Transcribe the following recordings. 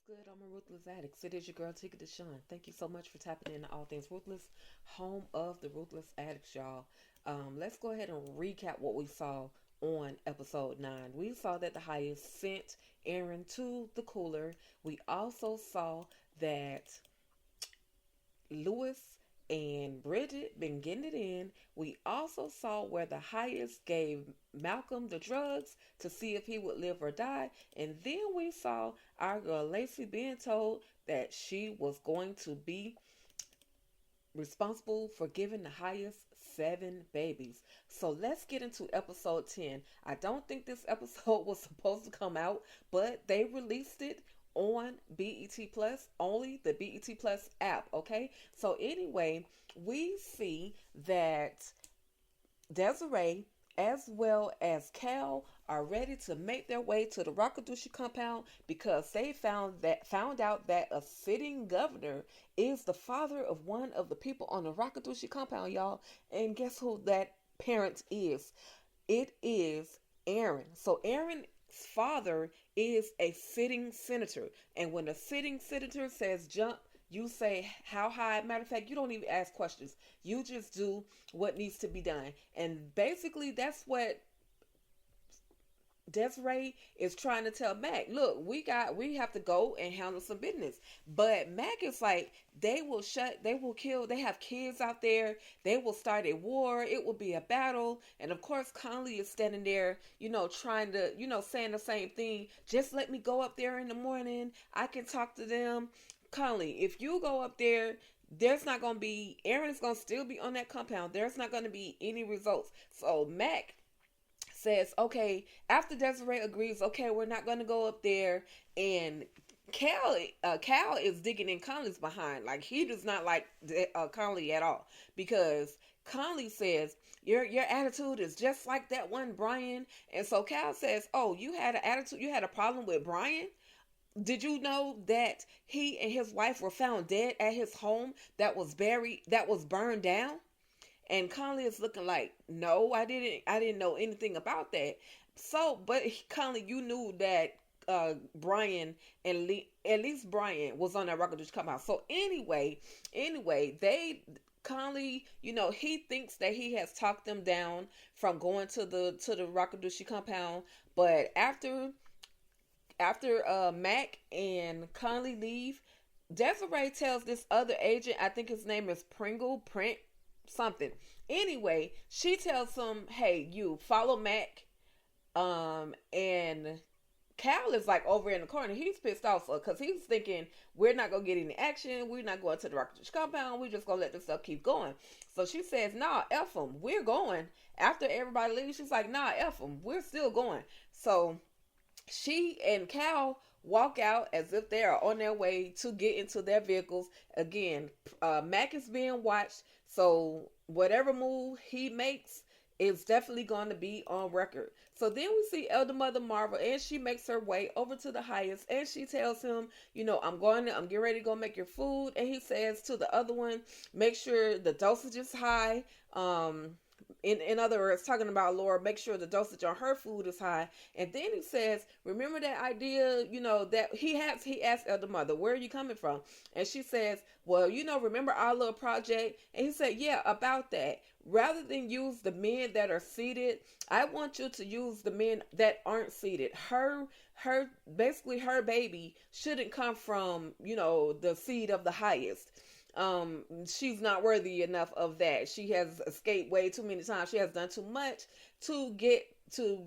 Good? I'm a Ruthless addict. It is your girl, Tika Deshawn. Thank you so much for tapping into All Things Ruthless, home of the Ruthless Addicts, y'all. Let's go ahead and recap what we saw on episode 9. We saw that the highest sent Aaron to the cooler. We also saw that Lewis and Bridget been getting it in. We also saw where the highest gave Malcolm the drugs to see if he would live or die. And then we saw our girl Lacey being told that she was going to be responsible for giving the highest 7 babies. So let's get into episode 10. I don't think this episode was supposed to come out, but they released it on BET Plus, only the BET Plus app, okay? So anyway, we see that Desiree as well as Cal are ready to make their way to the Rakadushi compound because they found out that a sitting governor is the father of one of the people on the Rakadushi compound, y'all. And guess who that parent is? It is Aaron. So Aaron's father is a sitting senator. And when a sitting senator says jump, you say how high. Matter of fact, you don't even ask questions. You just do what needs to be done. And basically, that's what Desiree is trying to tell Mac. Look, we have to go and handle some business. But Mac is like, they will kill, they have kids out there, they will start a war, it will be a battle. And of course Conley is standing there, trying to, saying the same thing. Just let me go up there in the morning. I can talk to them. Conley, if you go up there, there's not going to be, Aaron's going to still be on that compound. There's not going to be any results. So Mac says, okay, after Desiree agrees, okay, we're not going to go up there. And Cal is digging in Conley's behind. Like, he does not like Conley at all. Because Conley says, your attitude is just like that one Brian. And so Cal says, oh, you had an attitude, you had a problem with Brian? Did you know that he and his wife were found dead at his home that was burned down? And Conley is looking like, no, I didn't know anything about that. So, but Conley, you knew that Brian and at least Brian was on that Rocketouche come out. So anyway, Conley, he thinks that he has talked them down from going to the Rakadushi compound, but after Mac and Conley leave, Desiree tells this other agent, I think his name is Print something. Anyway, she tells him, hey, you follow Mac. And Cal is like over in the corner. He's pissed off because he's thinking we're not gonna get any action. We're not going to the Rocketouche compound. We're just gonna let this stuff keep going. So she says, nah, F them. We're going. After everybody leaves, she's like, nah, F them. We're still going. So she and Cal walk out as if they are on their way to get into their vehicles. Again, Mac is being watched, so whatever move he makes is definitely going to be on record. So then we see Elder Mother Marvel, and she makes her way over to the highest, and she tells him, I'm getting ready to go make your food. And he says to the other one, make sure the dosage is high. In other words, talking about Laura, make sure the dosage on her food is high. And then he says, remember that idea, that he asked Elder Mother, where are you coming from? And she says, well, remember our little project? And he said, yeah, about that. Rather than use the men that are seated, I want you to use the men that aren't seated. Basically her baby shouldn't come from, the seed of the highest. She's not worthy enough of that. She has escaped way too many times. She has done too much to get to,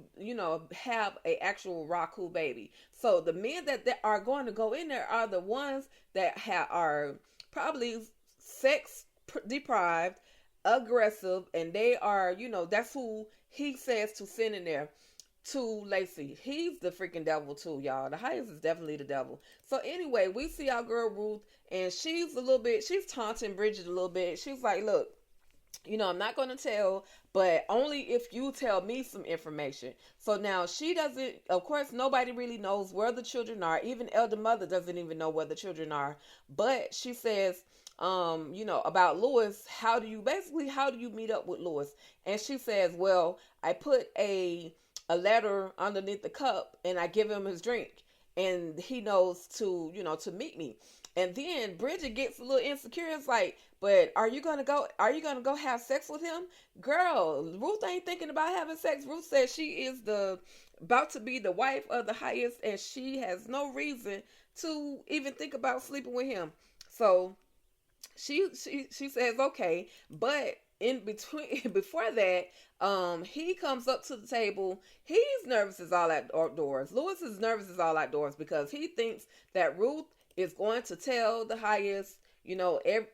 have a actual Raku baby. So the men that are going to go in there are the ones that are probably sex deprived, aggressive, and they are, that's who he says to send in there. To Lacey. He's the freaking devil too, y'all. The highest is definitely the devil. So anyway, we see our girl Ruth, and she's taunting Bridget a little bit. She's like, look, I'm not going to tell, but only if you tell me some information. So now she doesn't, of course, nobody really knows where the children are. Even Elder Mother doesn't even know where the children are. But she says, about Lewis, how do you meet up with Lewis? And she says, well, I put a letter underneath the cup and I give him his drink. and he knows to, to meet me. And then Bridget gets a little insecure. It's like, but are you gonna go? Are you gonna go have sex with him, girl? Ruth ain't thinking about having sex. Ruth says she is the about to be the wife of the highest, and she has no reason to even think about sleeping with him. So she says okay, but in between before that, he comes up to the table. He's nervous as all outdoors. Lewis is nervous as all outdoors because he thinks that Ruth is going to tell the highest,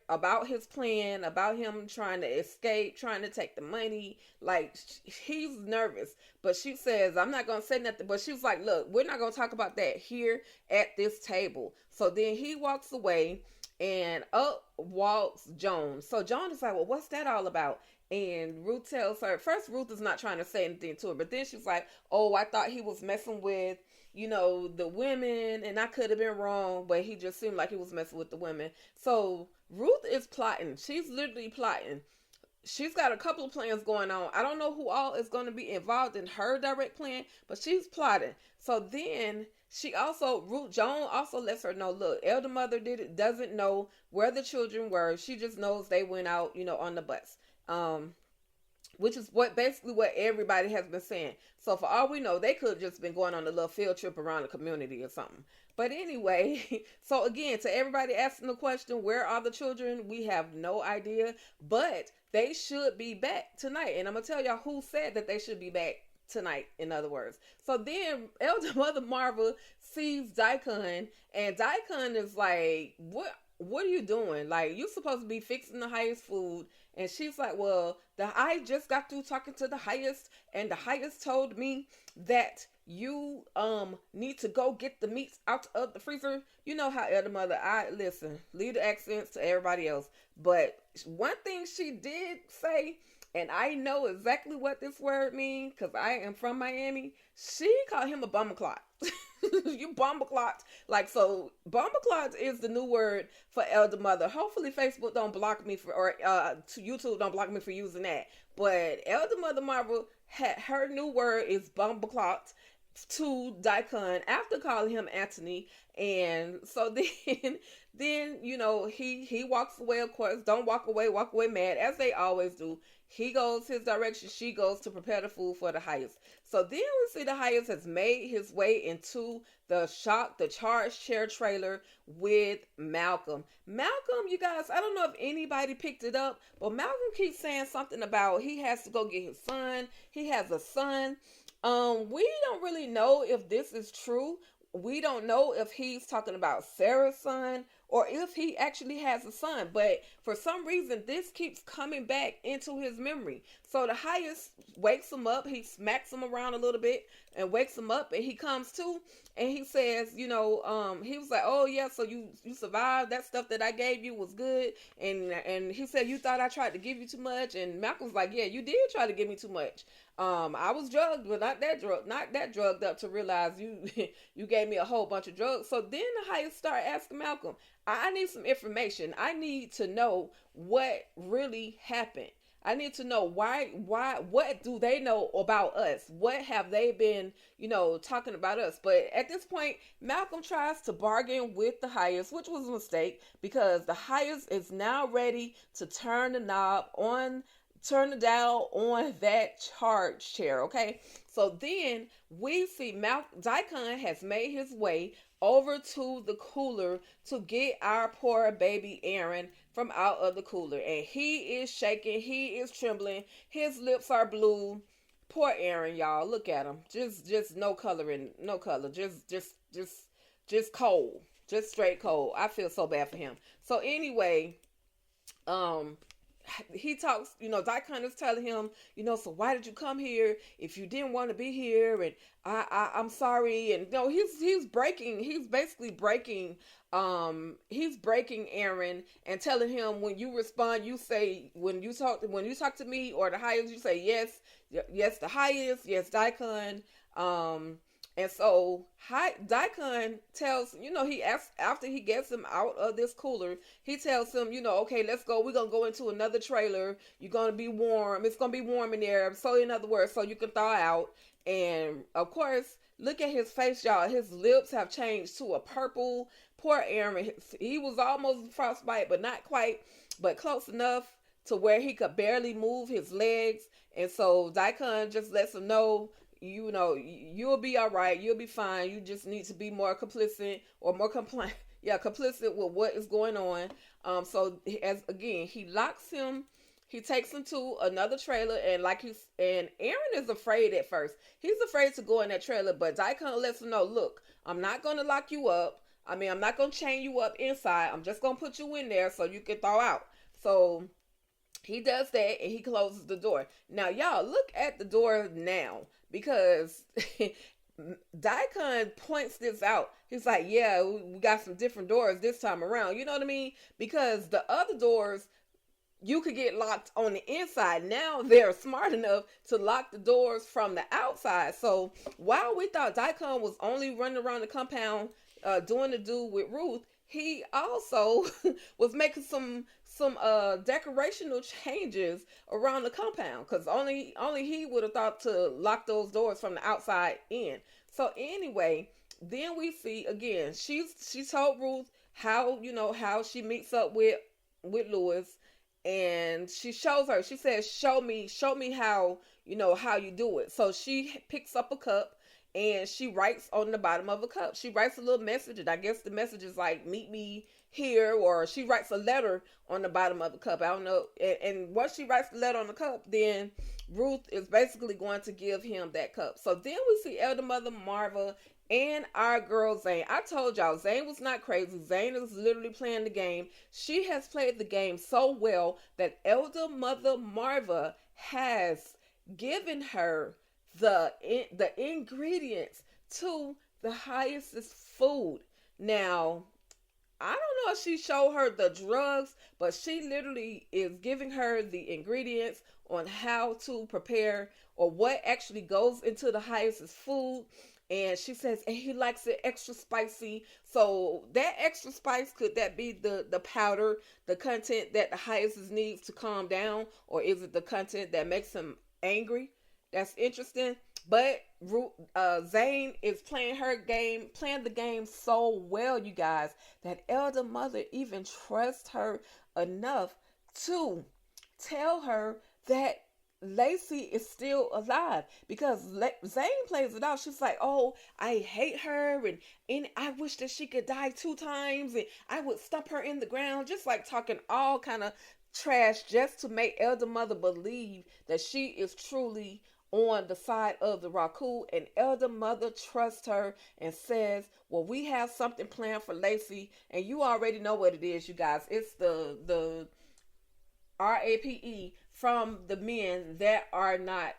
about his plan, about him trying to escape, trying to take the money. Like, he's nervous. But she says, I'm not going to say nothing. But she's like, look, we're not going to talk about that here at this table. So then he walks away, and up walks Joan. So Joan is like, well, what's that all about? And Ruth tells her, first Ruth is not trying to say anything to her, but then she's like, oh, I thought he was messing with, the women, and I could have been wrong, but he just seemed like he was messing with the women. So Ruth is plotting. She's literally plotting. She's got a couple of plans going on. I don't know who all is going to be involved in her direct plan, but she's plotting. So then Joan also lets her know, look, Elder Mother doesn't know where the children were. She just knows they went out, on the bus. Which is basically what everybody has been saying. So for all we know, they could have just been going on a little field trip around the community or something. But anyway, so again, to everybody asking the question, where are the children? We have no idea, but they should be back tonight. And I'm going to tell y'all who said that they should be back tonight, in other words. So then Elder Mother Marva sees Daikon, and Daikon is like, what are you doing? Like, you're supposed to be fixing the highest food. And she's like, well, I just got through talking to the highest, and the highest told me that you need to go get the meats out of the freezer. You know how Elder Mother, listen, leave the accents to everybody else. But one thing she did say, and I know exactly what this word means because I am from Miami. She called him a bummerclot. You bummerclot. Like, so bummerclot is the new word for Elder Mother. Hopefully Facebook don't block me YouTube don't block me for using that. But Elder Mother Marvel her new word is bummerclot to Daikon after calling him Anthony. And so then he walks away. Of course, don't walk away mad, as they always do. He goes his direction. She goes to prepare the food for the highest. So then we see the highest has made his way into the charge chair trailer with Malcolm. Malcolm, you guys, I don't know if anybody picked it up, but Malcolm keeps saying something about he has to go get his son. He has a son. We don't really know if this is true. We don't know if he's talking about Sarah's son or if he actually has a son. But for some reason, this keeps coming back into his memory. So the highest wakes him up. He smacks him around a little bit and wakes him up. And he comes to and he says, he was like, oh, yeah, so you survived. That stuff that I gave you was good. And he said, you thought I tried to give you too much. And Malcolm's like, yeah, you did try to give me too much. I was drugged, but not that drugged up to realize you gave me a whole bunch of drugs. So then the highest start asking Malcolm, I need some information. I need to know what really happened. I need to know why, what do they know about us? What have they been, talking about us? But at this point, Malcolm tries to bargain with the highest, which was a mistake because the highest is now ready to turn the dial on that charge chair, okay? So then we see Daikon has made his way over to the cooler to get our poor baby Aaron from out of the cooler. And he is shaking, he is trembling, his lips are blue. Poor Aaron, y'all. Look at him. Just no color. Just cold. Just straight cold. I feel so bad for him. So anyway, he talks, Daikon is telling him, so why did you come here if you didn't want to be here? And I'm sorry. And he's basically breaking Aaron and telling him when you respond, you say, when you talk to me or the highest, you say, yes, the highest, yes, Daikon. And so Daikon tells, he asks, after he gets him out of this cooler, he tells him, okay, let's go. We're going to go into another trailer. You're going to be warm. It's going to be warm in there. So in other words, so you can thaw out. And of course, Look at his face, y'all. His lips have changed to a purple. Poor Aaron. He was almost frostbite, but not quite, but close enough to where he could barely move his legs. And so Daikon just lets him know, you'll be all right. You'll be fine. You just need to be more complicit or more compliant. Yeah, complicit with what is going on. So as again, he locks him. He takes him to another trailer, and Aaron is afraid at first. He's afraid to go in that trailer, but Daikon lets him know, look, I'm not gonna lock you up. I mean, I'm not gonna chain you up inside. I'm just gonna put you in there so you can thaw out. So he does that, and he closes the door. Now, y'all, look at the door now, because Daikon points this out. He's like, yeah, we got some different doors this time around. You know what I mean? Because the other doors, you could get locked on the inside. Now they're smart enough to lock the doors from the outside. So while we thought Daikon was only running around the compound doing the do with Ruth, he also was making some decorational changes around the compound, because only he would have thought to lock those doors from the outside in. So anyway, then we see again, she told Ruth how she meets up with Lewis, and she shows her. She says, show me how how you do it. So she picks up a cup, and she writes on the bottom of a cup. She writes a little message, and I guess the message is like, meet me here, or she writes a letter on the bottom of the cup. I don't know. And once she writes the letter on the cup, then Ruth is basically going to give him that cup. So then we see Elder Mother Marva and our girl Zane. I told y'all, Zane was not crazy. Zane is literally playing the game. She has played the game so well that Elder Mother Marva has given her the ingredients to the highest food. Now, I don't know if she showed her the drugs, but she literally is giving her the ingredients on how to prepare, or what actually goes into the highest food. And she says, and he likes it extra spicy. So that extra spice, could that be the powder, the content that the highest needs to calm down? Or is it the content that makes him angry? That's interesting. But Zane is playing the game so well, you guys, that Elder Mother even trusts her enough to tell her that Lacey is still alive, because Zane plays it out. She's like, oh, I hate her, and I wish that she could die 2 times, and I would stump her in the ground, just like talking all kind of trash just to make Elder Mother believe that she is truly on the side of the Raku. And Elder Mother trusts her and says, well, we have something planned for Lacey, and you already know what it is, you guys. It's the RAPE from the men that are not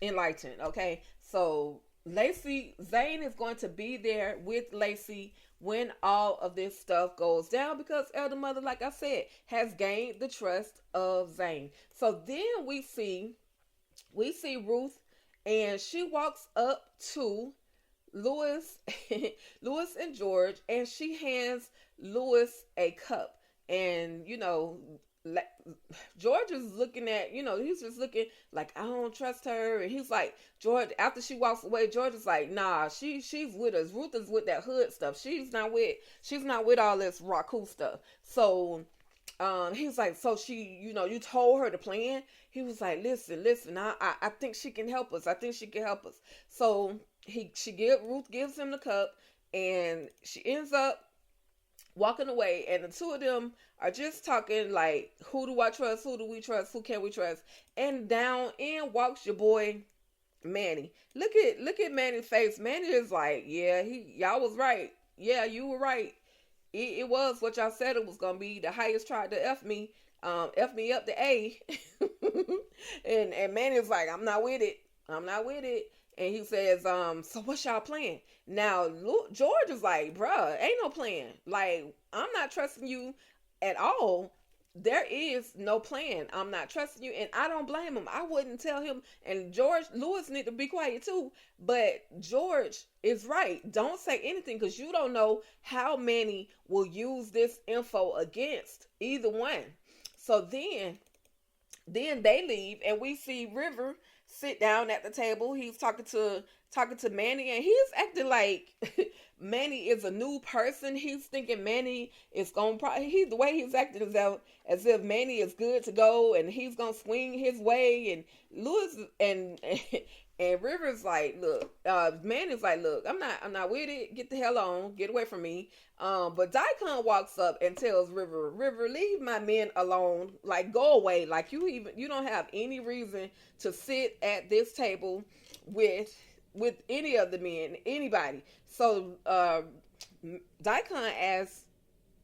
enlightened. Okay, so Zane is going to be there with Lacey when all of this stuff goes down, because Elder Mother, like I said, has gained the trust of Zane. So then we see Ruth, and she walks up to Lewis and George, and she hands Lewis a cup. And George is looking at, he's just looking like, I don't trust her. And he's like, George, after she walks away, George is like, nah, she's with us. Ruth is with that hood stuff. She's not with all this Raku stuff. So he's like, so she, you told her the plan. He was like, listen, I think she can help us. So Ruth gives him the cup, and she ends up walking away, and the two of them are just talking like, who do I trust? Who do we trust? Who can we trust? And down in walks your boy Manny. Look at Manny's face. Manny is like, yeah, y'all was right. Yeah, you were right. It was what y'all said it was gonna be. The highest tried to F me up the A. and Manny's like, I'm not with it. And he says, so what's y'all plan? Now, George is like, bruh, ain't no plan. Like, I'm not trusting you at all. There is no plan. I'm not trusting you, and I don't blame him. I wouldn't tell him. And Lewis need to be quiet too. But George is right. Don't say anything, because you don't know how Manny will use this info against either one. So then they leave, and we see River sit down at the table. He's talking to talking to Manny, and he's acting like Manny is a new person. He's thinking Manny is gonna probably, the way he's acting is as if Manny is good to go and he's gonna swing his way. And Lewis and River's like, look, Manny's like, look, I'm not with it. Get the hell on, get away from me. But Daikon walks up and tells River, leave my men alone. Like, go away. Like, you don't have any reason to sit at this table with any of the men, anybody. So Daikon asked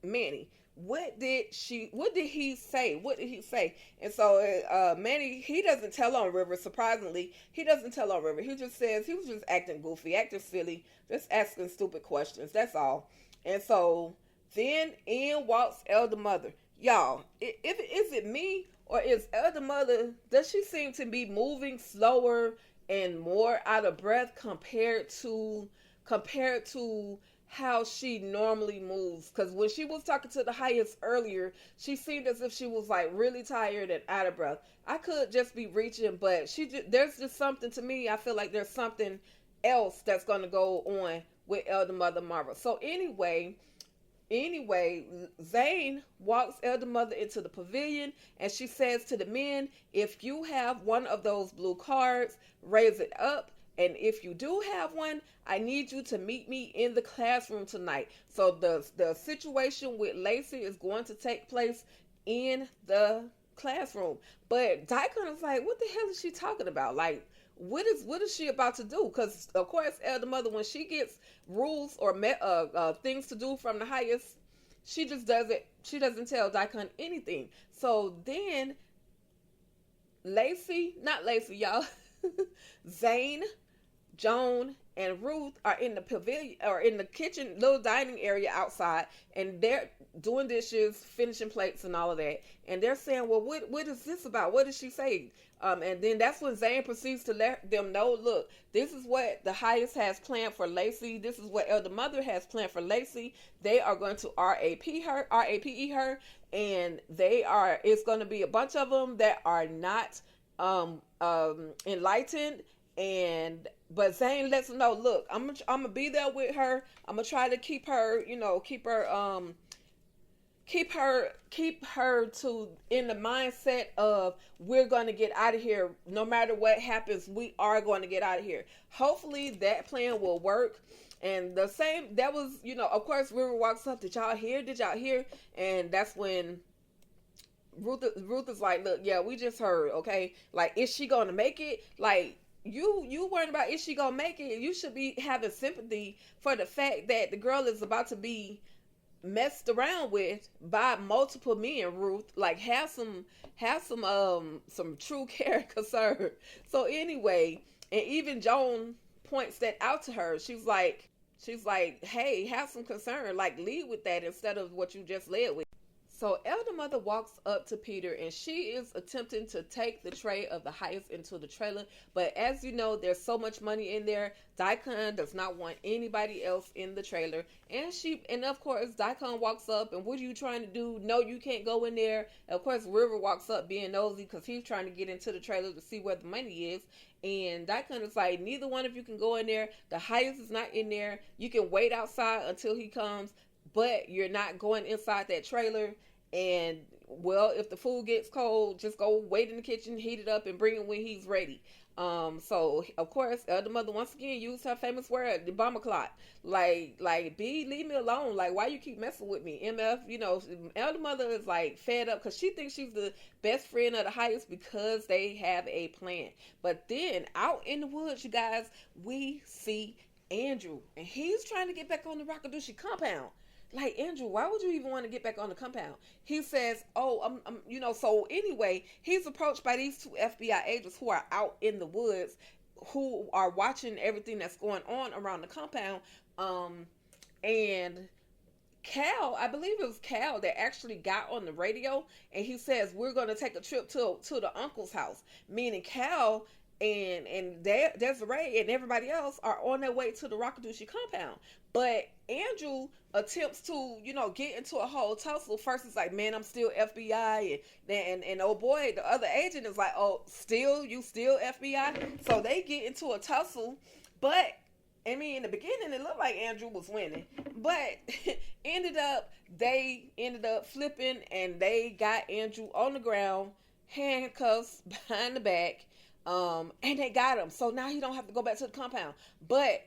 Manny, what did he say? And so Manny, he doesn't tell on River. Surprisingly, he doesn't tell on River. He just says he was just acting goofy, acting silly, just asking stupid questions. That's all. And so then in walks Elder Mother. Y'all, is it me, or is Elder Mother, does she seem to be moving slower and more out of breath compared to how she normally moves? Because when she was talking to the highest earlier, she seemed as if she was like really tired and out of breath. I could just be reaching, but there's just something, to me, I feel like there's something else that's going to go on with Elder Mother Marvel. So anyway, Zane walks Elder Mother into the pavilion, and she says to the men, if you have one of those blue cards, raise it up. And if you do have one, I need you to meet me in the classroom tonight. So the situation with Lacey is going to take place in the classroom. But Daikon is like, what the hell is she talking about? Like, what is she about to do? Because of course, Elder Mother, when she gets rules or things to do from the highest, she just does it. She doesn't tell Daikon anything. So then y'all, Zane, Joan, and Ruth are in the pavilion or in the kitchen, little dining area outside, and they're doing dishes, finishing plates, and all of that. And they're saying, well, what is this about? What did she say? And then that's when Zane proceeds to let them know, look, this is what the highest has planned for Lacey. This is what Elder Mother has planned for Lacey. They are going to RAPE her, and it's going to be a bunch of them that are not enlightened. But Zane lets them know, look, I'm gonna be there with her. I'm gonna try to keep her to in the mindset of, we're going to get out of here. No matter what happens, we are going to get out of here. Hopefully that plan will work. And the same, that was, of course, River walks up. Did y'all hear? And that's when Ruth is like, look, yeah, we just heard, okay? Like, is she going to make it? Like, you worried about, is she going to make it? You should be having sympathy for the fact that the girl is about to be messed around with by multiple men, Ruth. Like, have some true care and concern. So anyway, and even Joan points that out to her. She's like, hey, have some concern. Like, lead with that instead of what you just led with. So Elder Mother walks up to Peter, and she is attempting to take the tray of the highest into the trailer. But as you know, there's so much money in there. Daikon does not want anybody else in the trailer. And of course, Daikon walks up, and what are you trying to do? No, you can't go in there. And of course, River walks up being nosy because he's trying to get into the trailer to see where the money is. And Daikon is like, neither one of you can go in there. The highest is not in there. You can wait outside until he comes, but you're not going inside that trailer. And, well, if the food gets cold, just go wait in the kitchen, heat it up, and bring it when he's ready. So, of course, Elder Mother once again used her famous word, the bomber clock. Like, leave me alone. Like, why you keep messing with me? MF, Elder Mother is, like, fed up because she thinks she's the best friend of the highest because they have a plan. But then, out in the woods, you guys, we see Andrew. And he's trying to get back on the Rakadushi compound. Like, Andrew, why would you even want to get back on the compound? He says, so anyway, he's approached by these two FBI agents who are out in the woods, who are watching everything that's going on around the compound. And Cal, I believe it was Cal that actually got on the radio, and he says, we're going to take a trip to the uncle's house, meaning Cal and Desiree and everybody else are on their way to the Rakadushi compound. But Andrew attempts to, get into a whole tussle. First it's like, man, I'm still FBI. And oh boy, the other agent is like, oh, you still FBI? So they get into a tussle. But I mean, in the beginning, it looked like Andrew was winning, but they ended up flipping, and they got Andrew on the ground, handcuffs behind the back, and they got him. So now he don't have to go back to the compound. But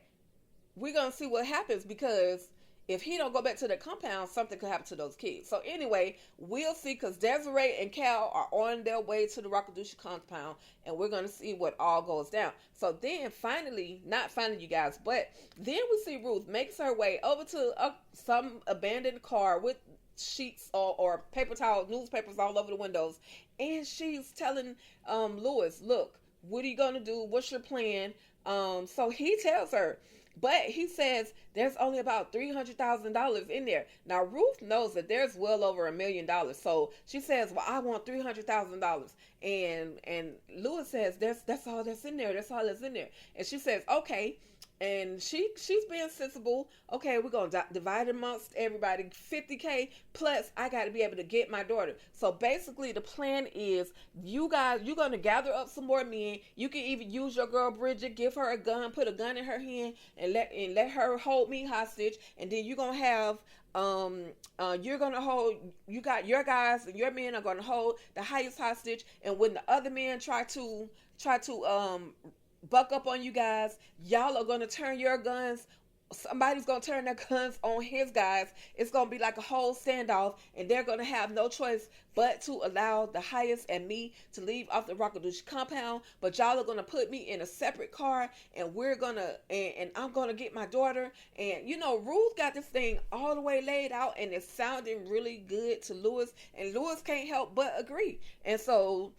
we're gonna see what happens, because if he don't go back to the compound, something could happen to those kids. So anyway, we'll see, because Desiree and Cal are on their way to the Rockadoochie compound, and we're gonna see what all goes down. So then finally, not finally, you guys, but then we see Ruth makes her way over to some abandoned car with sheets or paper towels, newspapers all over the windows, and she's telling Lewis, look, what are you gonna do? What's your plan? So he tells her, but he says there's only about $300,000 in there. Now Ruth knows that there's well over $1 million. So she says, well, I want $300,000. And Lewis says, that's all that's in there. That's all that's in there. And she says, okay. And she's being sensible. Okay, we're going to divide it amongst everybody. $50K plus I got to be able to get my daughter. So basically the plan is you're going to gather up some more men. You can even use your girl Bridget, give her a gun, put a gun in her hand and let her hold me hostage. And then you're going to have you got your guys and your men are going to hold the highest hostage. And when the other men try to buck up on you guys, y'all are going to turn your guns, somebody's going to turn their guns on his guys. It's going to be like a whole standoff, and they're going to have no choice but to allow the highest and me to leave off the Rockadoochie compound. But y'all are going to put me in a separate car, and we're going to, and I'm going to get my daughter. And, Ruth got this thing all the way laid out, and it's sounding really good to Lewis, and Lewis can't help but agree. And so,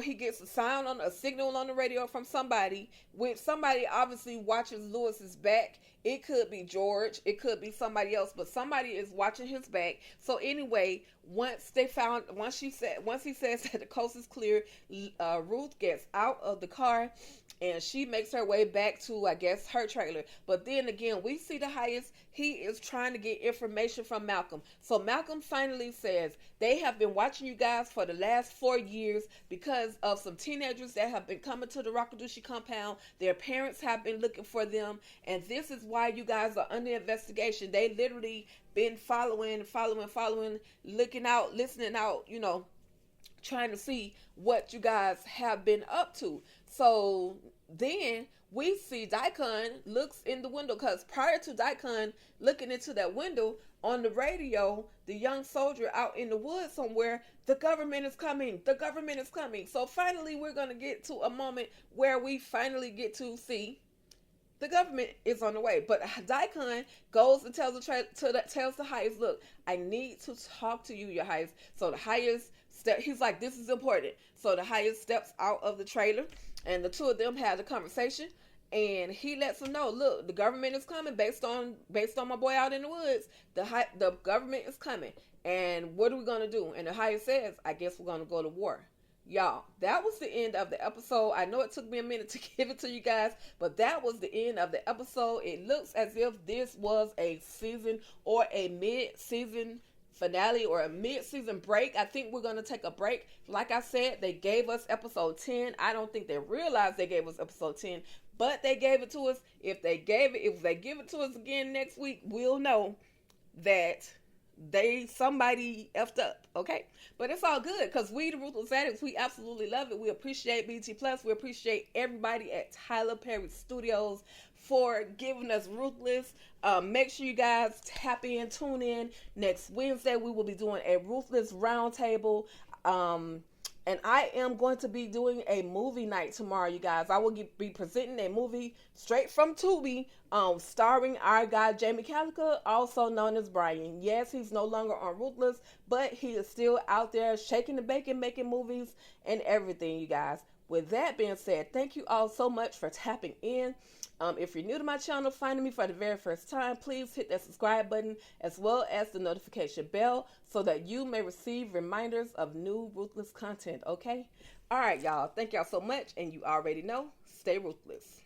he gets a signal on the radio from somebody, which somebody obviously watches Lewis's back. It could be George, it could be somebody else, but somebody is watching his back. So anyway, once he says that the coast is clear, Ruth gets out of the car and she makes her way back to, I guess, her trailer. But then again, we see the highest. He is trying to get information from Malcolm. So Malcolm finally says, they have been watching you guys for the last 4 years because of some teenagers that have been coming to the Rockadoochie compound. Their parents have been looking for them, and this is why you guys are under investigation. They literally been following, looking out, listening out, trying to see what you guys have been up to. So then we see Daikon looks in the window, because prior to Daikon looking into that window, on the radio, the young soldier out in the woods somewhere, the government is coming. The government is coming. So finally, we're going to get to a moment where we finally get to see the government is on the way. But Daikon goes and tells the highest, look, I need to talk to you, your highest. So the highest he's like, this is important. So the highest steps out of the trailer, and the two of them have a conversation, and he lets them know, look, the government is coming based on my boy out in the woods. The government is coming, and what are we going to do? And the highest says, I guess we're going to go to war. Y'all, that was the end of the episode. I know it took me a minute to give it to you guys, but that was the end of the episode. It looks as if this was a season or a mid-season finale or a mid-season break. I think we're going to take a break. Like I said, they gave us episode 10. I don't think they realized they gave us episode 10, but they gave it to us. If they give it to us again next week, we'll know that somebody effed up, okay? But it's all good, because we, the Ruthless Addicts, we absolutely love it. We appreciate BT Plus. We appreciate everybody at Tyler Perry Studios for giving us Ruthless. Make sure you guys tap in, tune in. Next Wednesday, we will be doing a Ruthless Roundtable. And I am going to be doing a movie night tomorrow, you guys. I will be presenting a movie straight from Tubi, starring our guy, Jamie Calica, also known as Brian. Yes, he's no longer on Ruthless, but he is still out there shaking the bacon, making movies and everything, you guys. With that being said, thank you all so much for tapping in. If you're new to my channel, finding me for the very first time, please hit that subscribe button as well as the notification bell so that you may receive reminders of new Ruthless content, okay? All right, y'all. Thank y'all so much, and you already know, stay ruthless.